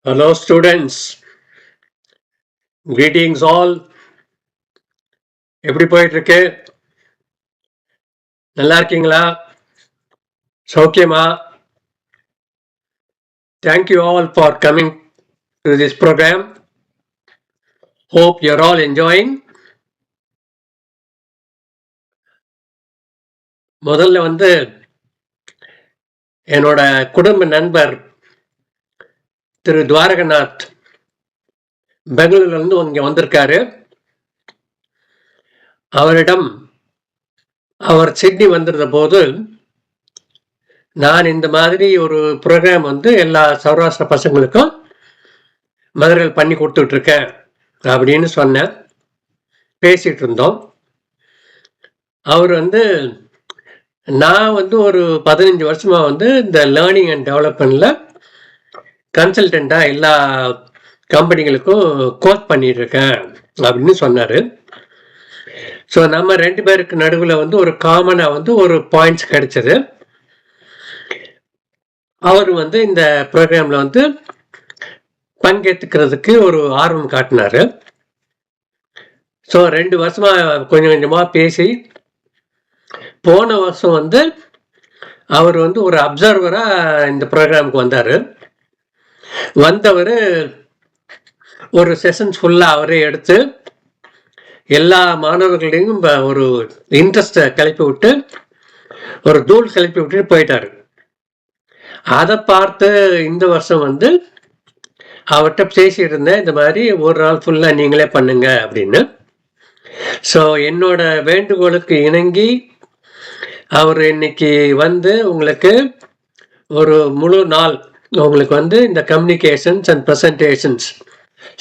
Hello students, greetings all. எப்படி போயிட்டு இருக்கு? நல்லா இருக்கீங்களா? சௌக்கியமா? Thank you all for coming to this program. Hope you're all enjoying. முதல்ல என்னோட குடும்ப நண்பர் திரு துவாரகநாத் பெங்களூர்ல இருந்து இங்க வந்திருக்காரு. அவரிடம் அவர் சிட்னி வந்திருந்த போது நான் இந்த மாதிரி ஒரு ப்ரோக்ராம் எல்லா சௌராஷ்டிர பசங்களுக்கும் மதுரையில் பண்ணி கொடுத்துட்டு இருக்கேன் அப்படின்னு சொன்னேன். பேசிட்டு இருந்தோம். அவர் நான் ஒரு 15 வருஷமா இந்த லேர்னிங் அண்ட் டெவலப்மெண்ட்ல கன்சல்டண்டா எல்லா கம்பெனிகளுக்கும் கோச் பண்ணிட்டு இருக்கேன் அப்படின்னு சொன்னாரு. ஸோ நம்ம 2 பேருக்கு நடுவில் ஒரு காமனா ஒரு பாயிண்ட்ஸ் கிடைச்சது. அவர் இந்த ப்ரோக்ராம்ல பங்கேற்றுக்கிறதுக்கு ஒரு ஆர்வம் காட்டினாரு. ஸோ 2 வருஷமா கொஞ்சம் கொஞ்சமா பேசி போன வருஷம் அவர் ஒரு அப்சர்வரா இந்த ப்ரோக்ராமுக்கு வந்தாரு. வந்தவர் ஒரு செஷன்ஸ் ஃபுல்லா அவரே எடுத்து எல்லா மாணவர்களையும் ஒரு இன்ட்ரெஸ்ட கிளப்பி விட்டு ஒரு தூள் கிளப்பி விட்டுட்டு போயிட்டாரு. அதை பார்த்து இந்த வருஷம் அவர்கிட்ட பேசிட்டு இருந்தேன், இந்த மாதிரி ஒரு நாள் ஃபுல்லா நீங்களே பண்ணுங்க அப்படின்னு. ஸோ என்னோட வேண்டுகோளுக்கு இணங்கி அவர் இன்னைக்கு உங்களுக்கு ஒரு முழு நாள் உங்களுக்கு இந்த கம்யூனிகேஷன்ஸ் அண்ட் ப்ரெசன்டேஷன்ஸ்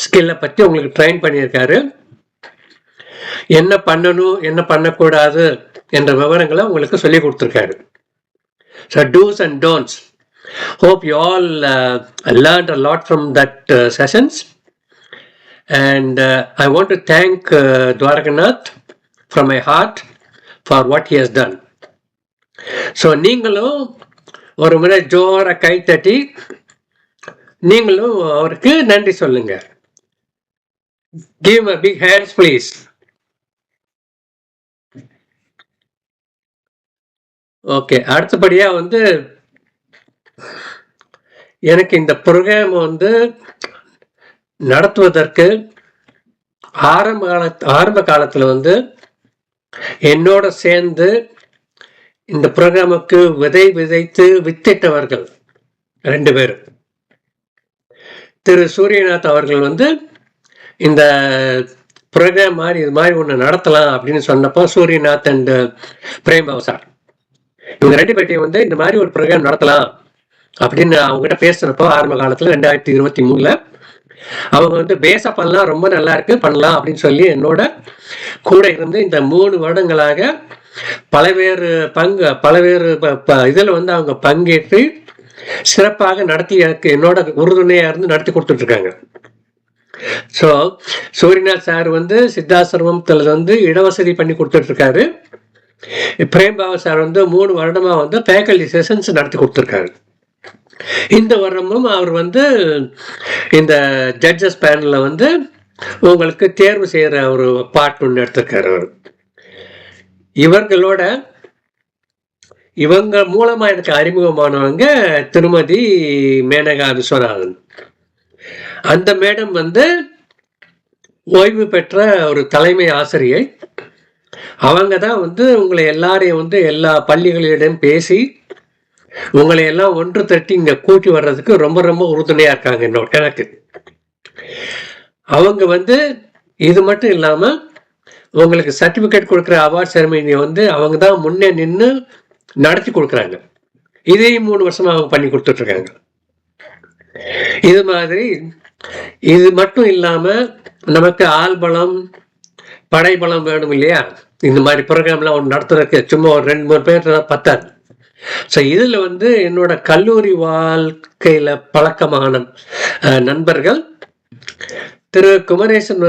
ஸ்கில்லை பற்றி உங்களுக்கு ட்ரெயின் பண்ணியிருக்காரு. என்ன பண்ணணும் என்ன பண்ணக்கூடாது என்ற விவரங்களை உங்களுக்கு சொல்லி கொடுத்துருக்காரு. So dos and don'ts. Hope you all learned a lot from that sessions, and I want to thank Dwarkanath from my heart for what he has done. So நீங்களும் ஒரு முறை ஜோர கை தட்டி நீங்களும் அவருக்கு நன்றி சொல்லுங்க. Give him a big hands please. Okay, அடுத்தபடியா எனக்கு இந்த ப்ரோக்ராம் நடத்துவதற்கு ஆரம்ப காலத்துல என்னோட சேர்ந்து இந்த ப்ரோக்ராமுக்கு விதைத்து வித்திட்டவர்கள் 2 பேர். திரு சூரியநாத் அவர்கள் இந்த ப்ரோக்ராம் மாதிரி இது மாதிரி ஒன்று நடத்தலாம் அப்படின்னு சொன்னப்போ சூரியநாத் அண்ட் பிரேம்பாவ் சார் இவங்க 2 பேர்ட்டையும் இந்த மாதிரி ஒரு ப்ரோக்ராம் நடத்தலாம் அப்படின்னு அவங்ககிட்ட பேசுறப்போ ஆரம்ப காலத்துல 2023 அவங்க பேச பண்ணலாம், ரொம்ப நல்லா இருக்கு பண்ணலாம் அப்படின்னு சொல்லி என்னோட கூட இருந்து இந்த 3 வருடங்களாக பலவேறு இதுல அவங்க பங்கேற்று சிறப்பாக நடத்தி எனக்கு என்னோட உறுதுணையா இருந்து நடத்தி கொடுத்துட்டு இருக்காங்க. ஸோ சூரியநாத் சார் சித்தாசிரமத்துல இடவசதி பண்ணி கொடுத்துட்டு இருக்காரு. பிரேம்பாவ சார் 3 வருடமா ஃபேக்கல்டி செஷன்ஸ் நடத்தி கொடுத்துருக்காரு. இந்த வருடமும் அவர் இந்த ஜட்ஜஸ் பேனல்ல உங்களுக்கு தேர்வு செய்யற ஒரு பார்ட் ஒன்று எடுத்திருக்காரு. அவர் இவங்க மூலமா எனக்கு அறிமுகமானவங்க திருமதி மேனகா விஸ்வநாதன். அந்த மேடம் ஓய்வு பெற்ற ஒரு தலைமை ஆசிரியை. அவங்க தான் உங்களை எல்லாரையும் எல்லா பள்ளிகளிடம் பேசி உங்களை எல்லாம் ஒன்று தட்டி இங்க கூட்டி வர்றதுக்கு ரொம்ப ரொம்ப உறுதுணையா இருக்காங்க எனக்கு. அவங்க இது மட்டும் இல்லாம உங்களுக்கு சர்டிபிகேட் கொடுக்குற அவார்ட் செரமனியை அவங்க தான் முன்னே நின்று நடத்தி கொடுக்குறாங்க. இதையும் 3 வருஷமா அவங்க பண்ணி கொடுத்துட்டு இருக்காங்க. இது மாதிரி இது மட்டும் இல்லாம நமக்கு ஆள்பலம் படைபலம் வேணும் இல்லையா? இந்த மாதிரி ப்ரோக்ராம்லாம் ஒன்று நடத்துறதுக்கு சும்மா ஒரு 2-3 பேர் பத்தாது. ஸோ இதுல என்னோட கல்லூரி வாழ்க்கையில பழக்கமான நண்பர்கள் திரு குமரேசன்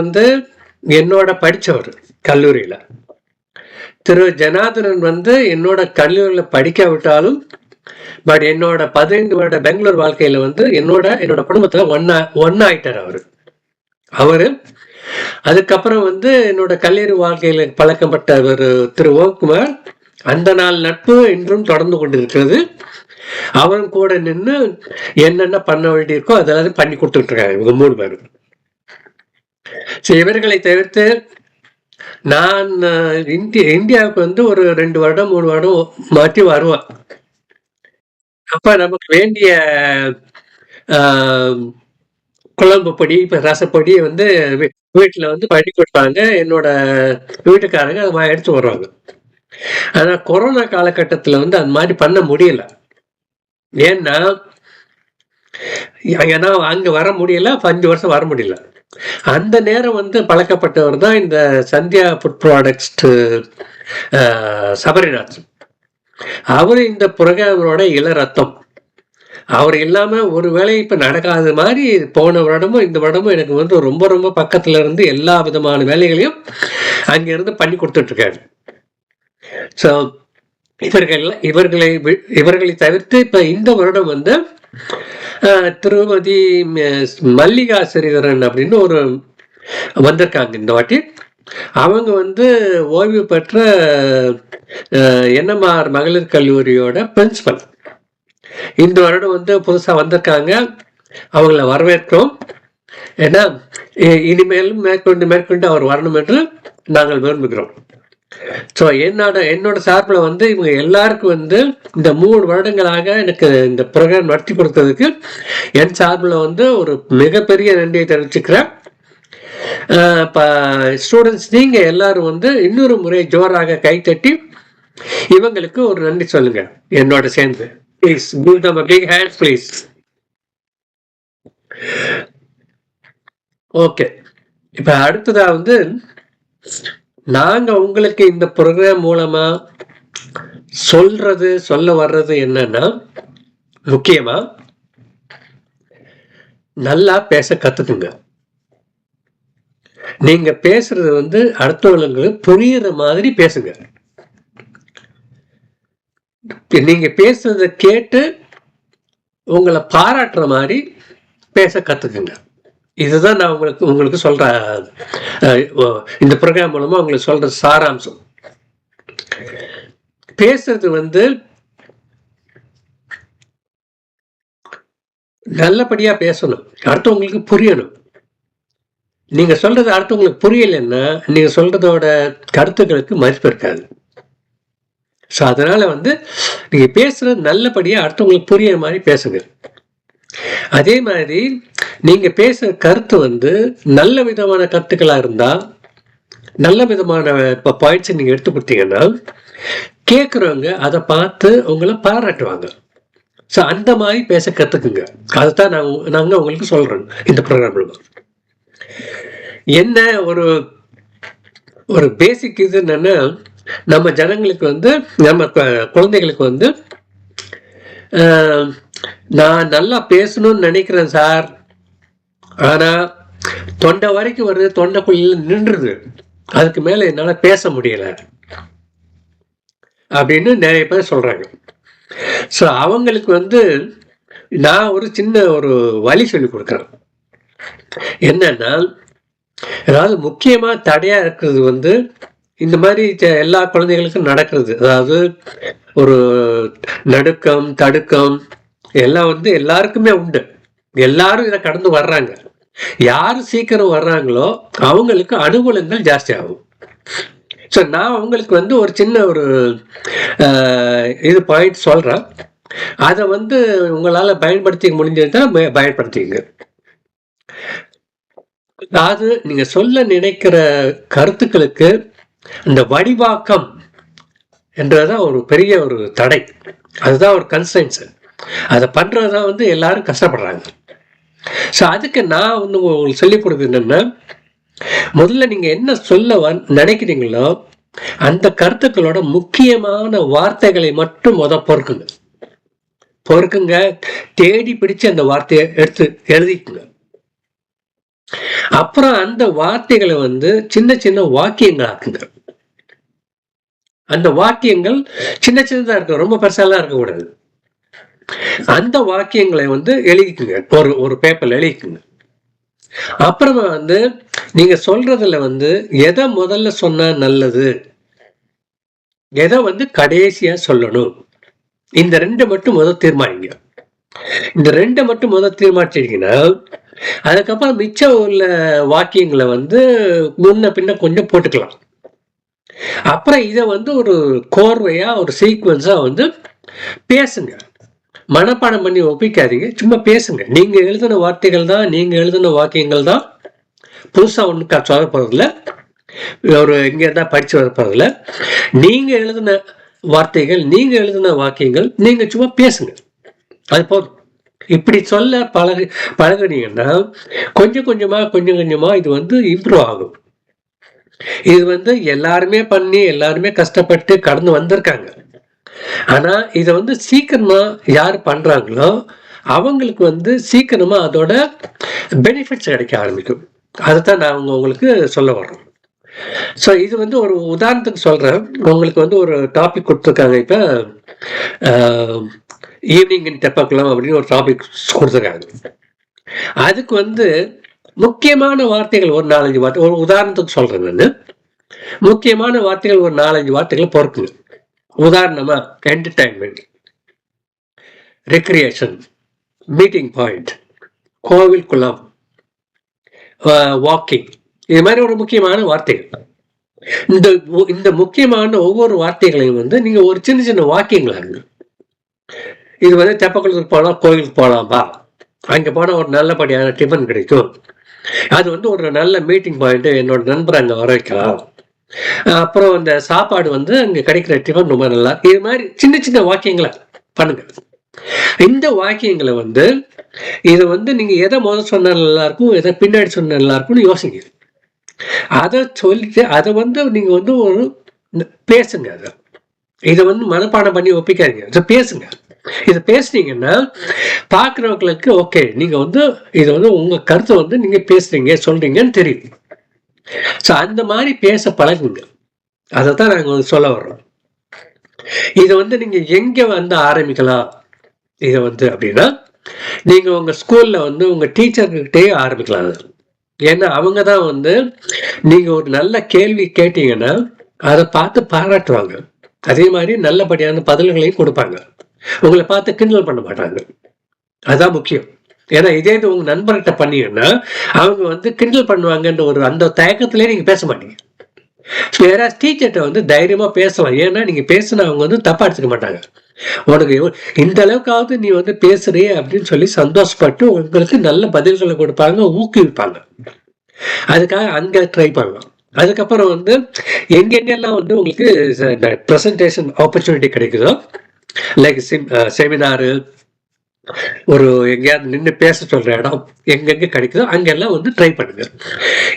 என்னோட படிச்சவர் கல்லூரியில. திரு ஜனார்தனன் என்னோட கல்லூரியில படிக்காவிட்டாலும் பட் என்னோட 15 வருட பெங்களூர் வாழ்க்கையில வந்து என்னோட குடும்பத்துல ஒன்னாயிட்டார் அவரு. அதுக்கப்புறம் வந்து என்னோட கல்லூரி வாழ்க்கையில பழக்கப்பட்ட ஒரு திரு ஓகுமார், அந்த நாள் நட்பு இன்றும் தொடர்ந்து கொண்டிருக்கிறது. அவன் கூட நின்று என்னென்ன பண்ண வேண்டியிருக்கோ அதெல்லாம் பண்ணி கொடுத்துட்டு இருக்காங்க இவங்க 3 பேரும். இவர்களை தவிர்த்து நான் இந்தியாவுக்கு வந்து ஒரு 2 வருடம் 3 வருடம் மாற்றி வருவேன். அப்ப நமக்கு வேண்டிய குழம்பு பொடி, இப்ப ரசப்பொடி வந்து வீட்டுல வந்து பண்ணி கொடுப்பாங்க. என்னோட வீட்டுக்காரங்க அதை எடுத்து வருவாங்க. ஆனா கொரோனா காலகட்டத்துல வந்து அந்த மாதிரி பண்ண முடியல. ஏன்னா அங்க வர முடியல, 5 வருஷம் வர முடியல. அந்த நேரம் வந்து பழக்கப்பட்டவர் தான் இந்த சந்தியா ஃபுட் ப்ராடக்ட்ஸ் சபரிநாத். அவரு இந்த புரோகிராமரோட இள ரத்தம். அவர் இல்லாம ஒரு வேலை இப்ப நடக்காத மாதிரி போன வருடமும் இந்த வருடமும் எனக்கு வந்து ரொம்ப ரொம்ப பக்கத்துல இருந்து எல்லா விதமான வேலைகளையும் அங்க இருந்து பண்ணி கொடுத்துட்டு இருக்காரு. ஸோ இவர்களை தவிர்த்து இப்ப இந்த வருடம் வந்து திருமதி மல்லிகா ஸ்ரீதரன் அப்படின்னு ஒரு வந்திருக்காங்க இந்த வாட்டி. அவங்க வந்து ஓய்வு பெற்ற என்எம்ஆர் மகளிர் கல்லூரியோட பிரின்சிபல். இந்த வருடம் வந்து புதுசா வந்திருக்காங்க. அவங்கள வரவேற்கிறோம். ஏன்னா இனிமேலும் மேற்கொண்டு அவர் வரணும் என்று நாங்கள் விரும்புகிறோம். ஸோ என்னோட சார்பில் வந்து இவங்க எல்லாருக்கும் வந்து இந்த 3 வருடங்களாக எனக்கு இந்த ப்ரோக்ராம் நடத்தி கொடுத்ததுக்கு என் சார்பில் வந்து ஒரு மிகப்பெரிய நன்றியை தெரிவிச்சுக்கிறேன். ஸ்டூடெண்ட்ஸ் நீங்க எல்லாரும் வந்து இன்னொரு முறை ஜோராக கைத்தட்டி இவங்களுக்கு ஒரு நன்றி சொல்லுங்க என்னோட சேர்ந்து. Please give them a big hand please. Okay, இப்ப அடுத்ததா வந்து நாங்க உங்களுக்கு இந்த ப்ரோக்ராம் மூலமா சொல்ல வர்றது என்னன்னா, முக்கியமா நல்லா பேச கத்துக்குங்க. நீங்க பேசுறது வந்து அடுத்தவங்களுக்கு புரியுற மாதிரி பேசுங்க. நீங்க பேசுறத கேட்டு உங்களை பாராட்டுற மாதிரி பேச கத்துக்குங்க. இதுதான் நான் உங்களுக்கு சொல்ற இந்த ப்ரோக்ராம் மூலமா உங்களுக்கு சொல்ற சாராம்சம். பேசுறது வந்து நல்லபடியா பேசணும், அடுத்தவங்களுக்கு புரியணும். நீங்க சொல்றது அடுத்தவங்களுக்கு புரியலன்னா நீங்க சொல்றதோட கருத்துக்களுக்கு மதிப்பு இருக்காது. ஸோ அதனால வந்து நீங்க பேசுறது நல்லபடியா அடுத்தவங்களுக்கு புரியுற மாதிரி பேசுங்க. அதே மாதிரி நீங்க பேசுற கருத்து வந்து நல்ல விதமான கருத்துக்களா இருந்தா, நல்ல விதமான பாயிண்ட்ஸ் நீங்க எடுத்து கொடுத்தீங்கன்னா கேட்குறவங்க அதை பார்த்து உங்களை பாராட்டுவாங்க. ஸோ அந்த மாதிரி பேச கத்துக்குங்க. அதைத்தான் நாங்க உங்களுக்கு சொல்றோம் இந்த ப்ரோக்ராம்ல. என்ன ஒரு பேசிக் இது என்னன்னா, நம்ம ஜனங்களுக்கு வந்து நம்ம குழந்தைகளுக்கு வந்து நான் நல்லா பேசணும்னு நினைக்கிறேன் சார், ஆனா தொண்டை வரைக்கும் வருது, தொண்டைக்குள்ள நின்றுது, அதுக்கு மேல என்னால பேச முடியல அப்படின்னு நிறைய பேர் சொல்றாங்க. ஸோ அவங்களுக்கு வந்து நான் ஒரு சின்ன வழி சொல்லி கொடுக்குறேன். என்னன்னா, அதாவது முக்கியமா தடையா இருக்கிறது வந்து இந்த மாதிரி எல்லா குழந்தைகளுக்கும் நடக்கிறது. அதாவது ஒரு நடுக்கம், தடுக்கம் எல்லாம் வந்து எல்லாருக்குமே உண்டு. எல்லாரும் இதை கடந்து வர்றாங்க. யாரு சீக்கிரம் வர்றாங்களோ அவங்களுக்கு அனுகூலங்கள் ஜாஸ்தி ஆகும். ஸோ நான் உங்களுக்கு வந்து ஒரு சின்ன இது பாயிண்ட் சொல்றேன். அதை வந்து உங்களால பயன்படுத்திக்க முடிஞ்சதுன்னா பயன்படுத்திங்க. அதாவது நீங்க சொல்ல நினைக்கிற கருத்துக்களுக்கு இந்த வடிவாக்கம் என்றதான் ஒரு பெரிய தடை. அதுதான் ஒரு கன்ஸ்டன்ஸ். அதை பண்றதுதான் வந்து எல்லாரும் கஷ்டப்படுறாங்க. ஸோ அதுக்கு நான் வந்து உங்களுக்கு சொல்லிக் கொடுக்குறது என்னன்னா, முதல்ல நீங்க என்ன சொல்ல நினைக்கிறீங்களோ அந்த கருத்துக்களோட முக்கியமான வார்த்தைகளை மட்டும் பொறுக்குங்க, தேடி பிடிச்சு அந்த வார்த்தையை எடுத்து எழுதிக்குங்க. அப்புறம் அந்த வார்த்தைகளை வந்து சின்ன சின்ன வாக்கியங்கள் ஆக்குங்க. அந்த வாக்கியங்கள் சின்ன சின்னதா இருக்க, ரொம்ப பெருசாலாம் இருக்கக்கூடாது. அந்த வாக்கியங்களை வந்து எழுதிக்குங்க, ஒரு பேப்பர்ல எழுதிக்குங்க. அப்புறமா வந்து நீங்க சொல்றதுல வந்து எதை முதல்ல சொன்னா நல்லது, எதை வந்து கடைசியா சொல்லணும், இந்த ரெண்டு மட்டும் முதல் தீர்மானிங்க. இந்த ரெண்டை மட்டும் முதல் தீர்மானிச்சிட்டீங்கன்னா அதுக்கப்புறம் மிச்சம் உள்ள வாக்கியங்களை வந்து முன்ன பின்ன கொஞ்சம் போட்டுக்கலாம். அப்புறம் இதை வந்து ஒரு கோர்வையா ஒரு சீக்வன்ஸா வந்து பேசுங்க. மனப்பாடம் பண்ணி ஒப்பிக்காதீங்க, சும்மா பேசுங்க. நீங்க எழுதின வார்த்தைகள் தான், நீங்க எழுதின வாக்கியங்கள் தான், புதுசா ஒண்ணு சொல்ல போறதில்ல, ஒரு இங்க இருந்தா படிச்சு வர போறதில்ல. நீங்க எழுதின வார்த்தைகள், நீங்க எழுதின வாக்கியங்கள், நீங்க சும்மா பேசுங்க, அது போதும். இப்படி சொல்ல பழகுனீங்கன்னா கொஞ்சம் கொஞ்சமா இது வந்து இம்ப்ரூவ் ஆகும். இது வந்து எல்லாருமே பண்ணி எல்லாருமே கஷ்டப்பட்டு கடந்து வந்திருக்காங்க. ஆனா இத வந்து சீக்கிரமா யார் பண்றாங்களோ அவங்களுக்கு வந்து சீக்கிரமா அதோட பெனிஃபிட்ஸ் கிடைக்க ஆரம்பிக்கும். அதுதான் நான் உங்களுக்கு சொல்ல வர்றேன். ஸோ இது வந்து ஒரு உதாரணத்துக்கு சொல்றேன். உங்களுக்கு வந்து ஒரு டாபிக் கொடுத்துருக்காங்க. இப்ப ஈவினிங் இன் தெப்பக்குளம் அப்படின்னு ஒரு டாபிக் கொடுத்துருக்காங்க. அதுக்கு வந்து முக்கியமான வார்த்தைகள் ஒரு 4-5 வார்த்தை, ஒரு உதாரணத்துக்கு சொல்றேன் நான். முக்கியமான வார்த்தைகள் ஒரு 4-5 வார்த்தைகளை பொறுக்குங்க. உதாரணமா என்டர்டைன்மெண்ட், ரெக்ரியேஷன், மீட்டிங் பாயிண்ட், கோவில் குளம், வாக்கிங், இது மாதிரி ஒரு முக்கியமான வார்த்தைகள். இந்த முக்கியமான ஒவ்வொரு வார்த்தைகளையும் வந்து நீங்க ஒரு சின்ன சின்ன வாக்கியங்களாங்க. இது வந்து தெப்பக்குளத்துக்கு போகலாம், கோவிலுக்கு போகலாம்பா, அங்க போனா ஒரு நல்லபடியான டிஃபன் கிடைக்கும், அது வந்து ஒரு நல்ல மீட்டிங் பாயிண்ட், என்னோட நண்பர் அங்க வர வைக்கலாம், அப்புறம் இந்த சாப்பாடு வந்து அங்க கிடைக்கிற டிஃபன் ரொம்ப நல்லா, இது மாதிரி சின்ன சின்ன வாக்கியங்களை பண்ணுங்க. இந்த வாக்கியங்களை வந்து இதை வந்து நீங்க எதை முதல் சொன்ன நல்லா இருக்கும், எதை பின்னாடி சொன்ன நல்லா இருக்கும்னு யோசிங்க. அதை சொல்லிட்டு அதை வந்து நீங்க வந்து ஒரு பேசுங்க. இதை வந்து மனப்பாடம் பண்ணி ஒப்பிக்காதீங்க, இதை பேசுங்க. இதை பேசுனீங்கன்னா பாக்குறவங்களுக்கு ஓகே, நீங்க வந்து இதை வந்து உங்க கருத்தை வந்து நீங்க பேசுறீங்க சொல்றீங்கன்னு தெரியும். ஸோ அந்த மாதிரி பேச பழகுங்க. அதைத்தான் நாங்கள் சொல்ல வர்றோம். இதை வந்து நீங்க எங்க வந்து ஆரம்பிக்கலாம் இதை வந்து அப்படின்னா, நீங்க உங்க ஸ்கூல்ல வந்து உங்க டீச்சர்கிட்டே ஆரம்பிக்கலாம். ஏன்னா அவங்க தான் வந்து நீங்க ஒரு நல்ல கேள்வி கேட்டீங்கன்னா அதை பார்த்து பாராட்டுவாங்க, அதே மாதிரி நல்லபடியான பதில்களையும் கொடுப்பாங்க, உங்களை பார்த்து கிண்டல் பண்ண மாட்டாங்க. அதுதான் முக்கியம். ஏன்னா இதே இது உங்க நண்பர்கிட்ட பண்ணீங்கன்னா அவங்க வந்து கிண்டல் பண்ணுவாங்கன்ற ஒரு அந்த தயக்கத்திலே நீங்க பேச மாட்டீங்க. வேற டீச்சர்கிட்ட வந்து தைரியமா பேசலாம், ஏன்னா நீங்க பேசுனா அவங்க வந்து தப்பா எடுத்துக்க மாட்டாங்க. உனக்கு இந்த அளவுக்காவது நீ வந்து பேசுறியே அப்படின்னு சொல்லி சந்தோஷப்பட்டு உங்களுக்கு நல்ல பதில்களை கொடுப்பாங்க, ஊக்குவிப்பாங்க. அதுக்காக அங்க ட்ரை பண்ணலாம். அதுக்கப்புறம் வந்து எங்கெங்கெல்லாம் வந்து உங்களுக்கு ப்ரெசன்டேஷன் ஆப்பர்ச்சுனிட்டி கிடைக்குதோ, லைக் செமினாரு, ஒரு எங்கேயாவது நின்று பேச சொல்ற இடம் எங்கெங்க கிடைக்குதோ அங்கெல்லாம் வந்து ட்ரை பண்ணுங்க.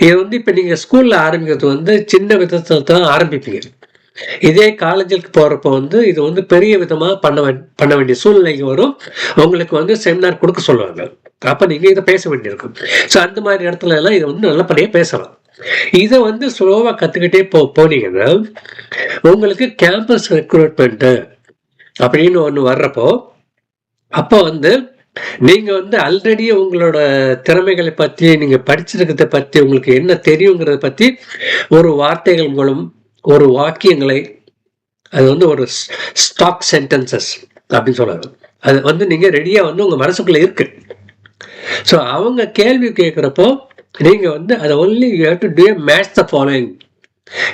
இது வந்து இப்ப நீங்க ஸ்கூல்ல ஆரம்பிக்கிறது வந்து சின்ன விதத்துல தான் ஆரம்பிப்பீங்க. இதே காலேஜுக்கு போறப்ப வந்து இது வந்து பெரிய விதமா பண்ண வேண்டிய சூழ்நிலைக்கு வரும். உங்களுக்கு வந்து செமினார் கொடுக்க சொல்லுவாங்க, அப்ப நீங்க இதை பேச வேண்டியிருக்கும். ஸோ அந்த மாதிரி இடத்துல எல்லாம் இதை வந்து நல்லபடியா பேசலாம். இதை வந்து ஸ்லோவா கத்துக்கிட்டே போனீங்கன்னா உங்களுக்கு கேம்பஸ் ரெக்ரூட்மெண்ட் அப்படின்னு ஒண்ணு வர்றப்போ, அப்போ வந்து நீங்க வந்து ஆல்ரெடி உங்களோட திறமைகளை பத்தி, நீங்க படிச்சிருக்கிறத பத்தி, உங்களுக்கு என்ன தெரியுங்கிறத பத்தி ஒரு வார்த்தைகள் மூலம் ஒரு வாக்கியங்களை, அது வந்து ஒரு ஸ்டாக் சென்டென்சஸ் அப்படின்னு சொல்றாங்க, அது வந்து நீங்க ரெடியா வந்து உங்க மனசுக்குள்ள இருக்கு. ஸோ அவங்க கேள்வி கேட்கிறப்போ நீங்க வந்து அதை only you have to to match the following.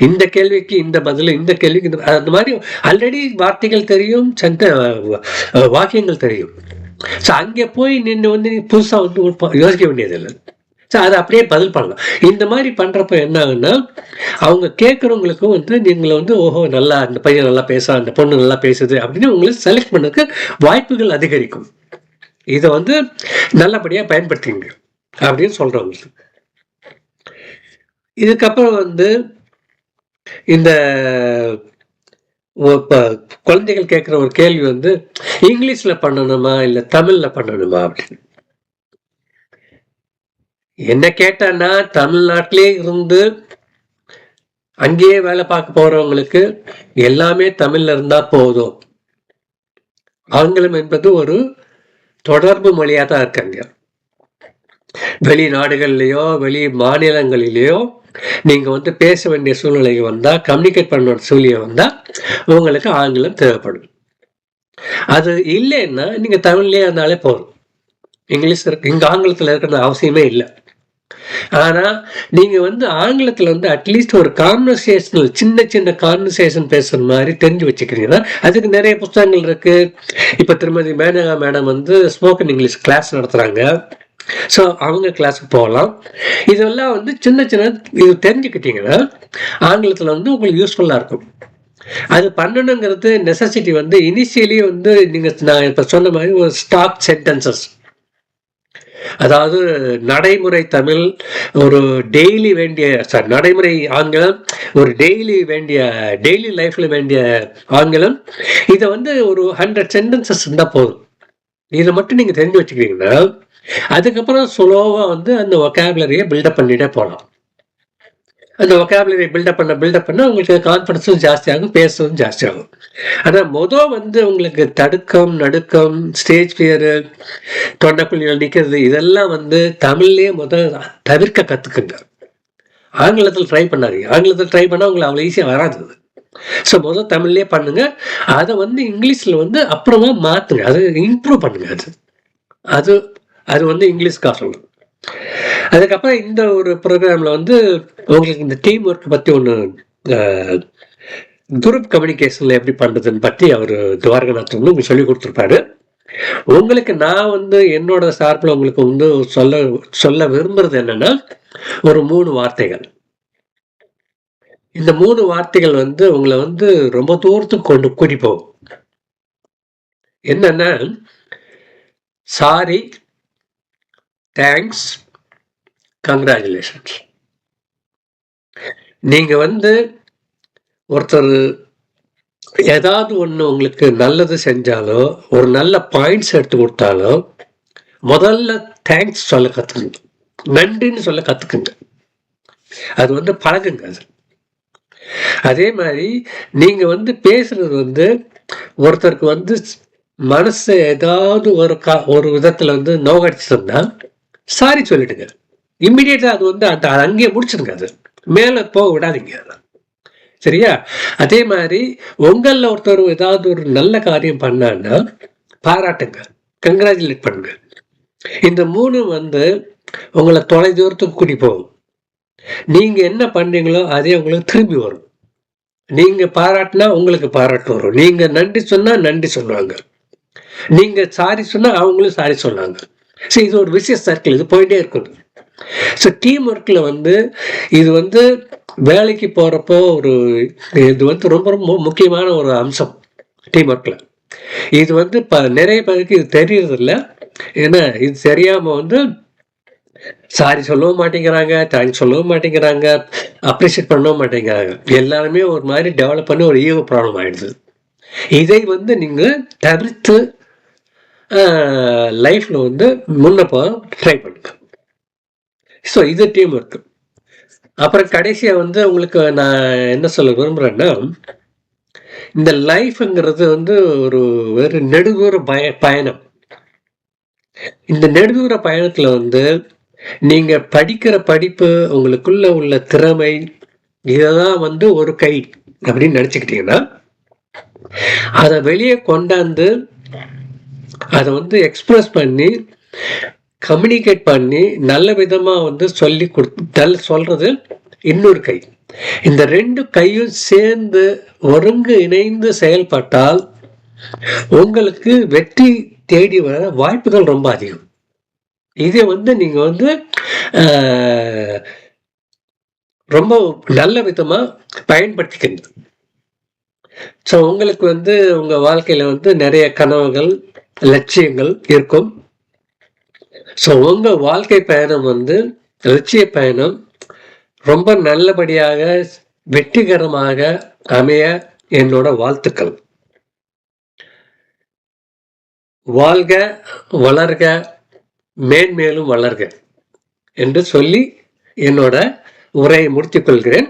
இந்த கேள்விக்கு இந்த பதில், இந்த கேள்விக்கு இந்த, அந்த மாதிரி ஆல்ரெடி வார்த்தைகள் தெரியும், வாக்கியங்கள் தெரியும். ஸோ அங்கே போய் நின்று வந்து புதுசா வந்து யோசிக்க வேண்டியதில்லை. ஸோ அதை அப்படியே பதில் பண்ணலாம். இந்த மாதிரி பண்றப்ப என்ன ஆகுன்னா அவங்க கேட்கறவங்களுக்கும் வந்து நீங்களை வந்து ஓஹோ நல்லா அந்த பையன் நல்லா பேச, அந்த பொண்ணு நல்லா பேசுது அப்படின்னு உங்களை செலக்ட் பண்ணதுக்கு வாய்ப்புகள் அதிகரிக்கும். இதை வந்து நல்லபடியா பயன்படுத்திங்க அப்படின்னு சொல்றவங்களுக்கு. இதுக்கப்புறம் வந்து இந்த குழந்தைகள் கேட்கிற ஒரு கேள்வி வந்து இங்கிலீஷ்ல பண்ணணுமா இல்ல தமிழ்ல பண்ணணுமா அப்படின்னு. என்ன கேட்டான்னா தமிழ்நாட்டிலே இருந்து அங்கேயே வேலை பார்க்க போறவங்களுக்கு எல்லாமே தமிழ்ல இருந்தா போதும், ஆங்கிலம் என்பது ஒரு தொடர்பு மொழியாக தான் இருக்காங்க. வெளிநாடுகள்லையோ வெளி மாநிலங்களிலேயோ நீங்க வந்து பேச வேண்டிய சூழ்நிலை வந்தா, கம்யூனிகேட் பண்ண சூழ்நிலை வந்தா உங்களுக்கு ஆங்கிலம் தேவைப்படும். அது இல்லைன்னா நீங்க தமிழ்லயே இருந்தாலே போதும். இங்கிலீஷ் இருக்கு, இங்க ஆங்கிலத்துல இருக்கிற அவசியமே இல்லை. ஆனா நீங்க வந்து ஆங்கிலத்துல வந்து அட்லீஸ்ட் ஒரு கான்வர்சேஷனல் சின்ன சின்ன கான்வர்சேஷன் பேசுற மாதிரி தெரிஞ்சு வச்சுக்கிறீங்கன்னா அதுக்கு நிறைய புத்தகங்கள் இருக்கு. இப்ப திருமதி மேனகா மேடம் வந்து ஸ்போக்கன் இங்கிலீஷ் கிளாஸ் நடத்துறாங்க. ஸோ அவங்க கிளாஸுக்கு போகலாம். இதெல்லாம் வந்து சின்ன சின்ன இது தெரிஞ்சுக்கிட்டீங்கன்னா ஆங்கிலத்தில் வந்து உங்களுக்கு யூஸ்ஃபுல்லாக இருக்கும். அது பண்ணணுங்கிறது நெசசிட்டி வந்து இனிஷியலி வந்து நீங்கள் நான் இப்போ சொன்ன மாதிரி ஒரு ஸ்டாக் சென்டென்சஸ், அதாவது நடைமுறை தமிழ், ஒரு டெய்லி வேண்டிய நடைமுறை ஆங்கிலம், ஒரு டெய்லி லைஃப்ல வேண்டிய ஆங்கிலம், இதை வந்து ஒரு 100 சென்டென்சஸ் இருந்தால் போதும். இதை மட்டும் நீங்கள் தெரிஞ்சு வச்சுக்கிறீங்கன்னா அதுக்கப்புறம் ஸ்லோவா வந்து அந்த ஒகாபுலரியை பில்டப் பண்ணிட்டே போகலாம். அந்த ஒகாபுலரியை பில்டப் பண்ண உங்களுக்கு கான்ஃபிடன்ஸும் ஜாஸ்தியாகும், பேசுறதும் ஜாஸ்தியாகும். ஆனால் வந்து உங்களுக்கு தடுக்கம், நடுக்கம், ஸ்டேஜ் ஃபியரு, தொண்டைக்குழிகள் நிற்கிறது, இதெல்லாம் வந்து தமிழ்லேயே தவிர்க்க கற்றுக்குங்க. ஆங்கிலத்தில் ட்ரை பண்ணாதீங்க. ஆங்கிலத்தில் ட்ரை பண்ணால் உங்களுக்கு அவ்வளோ ஈஸியாக வராது. ஸோ தமிழ்லேயே பண்ணுங்க. அதை வந்து இங்கிலீஷில் வந்து அப்புறமா மாற்றுங்க, அது இம்ப்ரூவ் பண்ணுங்க. அது அது வந்து இங்கிலீஷ்காக சொல்லணும். அதுக்கப்புறம் இந்த ஒரு ப்ரோக்ராம்ல வந்து உங்களுக்கு இந்த டீம் ஒர்க் பற்றி ஒன்று, குரூப் கம்யூனிகேஷன்ல எப்படி பண்றதுன்னு பற்றி அவர் துவாரகநாத் வந்து உங்களுக்கு சொல்லி கொடுத்துருப்பாரு. உங்களுக்கு நான் வந்து என்னோட சார்பில் உங்களுக்கு வந்து சொல்ல விரும்புறது என்னன்னா, ஒரு 3 வார்த்தைகள். இந்த 3 வார்த்தைகள் வந்து உங்களை வந்து ரொம்ப தூரத்துக்கு கூட்டி போகும். என்னன்னா, சாரி, தேங்க்ஸ், கங்க்ராச்சுலேஷன்ஸ். நீங்க வந்து ஒருத்தர் ஏதாவது ஒன்று உங்களுக்கு நல்லது செஞ்சாலோ, ஒரு நல்ல பாயிண்ட்ஸ் எடுத்து கொடுத்தாலோ, முதல்ல தேங்க்ஸ் சொல்ல கற்றுக்குங்க, நன்றின்னு சொல்ல கற்றுக்குங்க. அது வந்து பழகுங்க. அது அதே மாதிரி நீங்க வந்து பேசுறது வந்து ஒருத்தருக்கு வந்து மனசு ஏதாவது ஒரு விதத்துல வந்து நோகடிச்சிருந்தா சாரி சொல்லிடுங்க. இம்மிடியேட்டா அது வந்து அங்கேயே முடிச்சிடுங்க. அது மேல போக விடாதீங்க. சரியா? அதே மாதிரி உங்களில் ஒருத்தர் ஏதாவது ஒரு நல்ல காரியம் பண்ணான்னா பாராட்டுங்க, கங்க்ராச்சுலேட் பண்ணுங்க. இந்த 3 வந்து உங்களை தொலை தூரத்துக்கு கூட்டி போகும். நீங்க என்ன பண்றீங்களோ அதே உங்களுக்கு திரும்பி வரும். நீங்க பாராட்டினா உங்களுக்கு பாராட்டு வரும். நீங்க நன்றி சொன்னா நன்றி சொல்லுவாங்க. நீங்க சாரி சொன்னா அவங்களும் சாரி சொன்னாங்க. ஸோ இது ஒரு விசியஸ் சர்க்கிள், இது போயிட்டே இருக்குது. ஸோ டீம் ஒர்க்ல வந்து இது வந்து வேலைக்கு போறப்போ இது வந்து ரொம்ப ரொம்ப முக்கியமான ஒரு அம்சம் டீம் ஒர்க்ல. இது வந்து நிறைய பேருக்கு இது தெரியறது இல்லை. ஏன்னா இது தெரியாம வந்து சாரி சொல்லவும் மாட்டேங்கிறாங்க, தேங்க்ஸ் சொல்லவும் மாட்டேங்கிறாங்க, அப்ரிஷியேட் பண்ணவும் மாட்டேங்கிறாங்க. எல்லாருமே ஒரு மாதிரி டெவலப் பண்ணி ஒரு ஈகோ ப்ராப்ளம் ஆயிடுது. இதை வந்து நீங்க தவிர்த்து லைஃப்ல வந்து முன்னப்போ ட்ரை பண்ணுங்க. ஸோ இது டீம் ஒர்க். அப்புறம் கடைசியா வந்து உங்களுக்கு நான் என்ன சொல்ல விரும்புறேன்னா, இந்த லைஃப்ங்கிறது வந்து ஒரு வெறு நெடுதூர பயணம். இந்த நெடுதூர பயணத்துல வந்து நீங்க படிக்கிற படிப்பு, உங்களுக்குள்ள உள்ள திறமை, இததான் வந்து ஒரு கை அப்படின்னு நினைச்சுக்கிட்டீங்கன்னா அதை வெளியே கொண்டாந்து அதை வந்து எக்ஸ்பிரஸ் பண்ணி கம்யூனிகேட் பண்ணி நல்ல விதமா வந்து சொல்றது இன்னொரு கை. இந்த 2 கையும் சேர்ந்து ஒருங்கு இணைந்து செயல்பட்டால் உங்களுக்கு வெற்றி தேடி வர வாய்ப்புகள் ரொம்ப அதிகம். இதை வந்து நீங்க வந்து ரொம்ப நல்ல விதமா பயன்படுத்திக்கங்க. ஸோ உங்களுக்கு வந்து உங்க வாழ்க்கையில வந்து நிறைய கனவுகள், லட்சியங்கள் இருக்கும். ஸோ உங்க வாழ்க்கை பயணம் வந்து லட்சிய பயணம் ரொம்ப நல்லபடியாக வெற்றிகரமாக அமைய என்னோட வாழ்த்துக்கள். வாழ்க, வளர்க, மேன்மேலும் வளர்க என்று சொல்லி என்னோட உரையை முடித்துக் கொள்கிறேன்.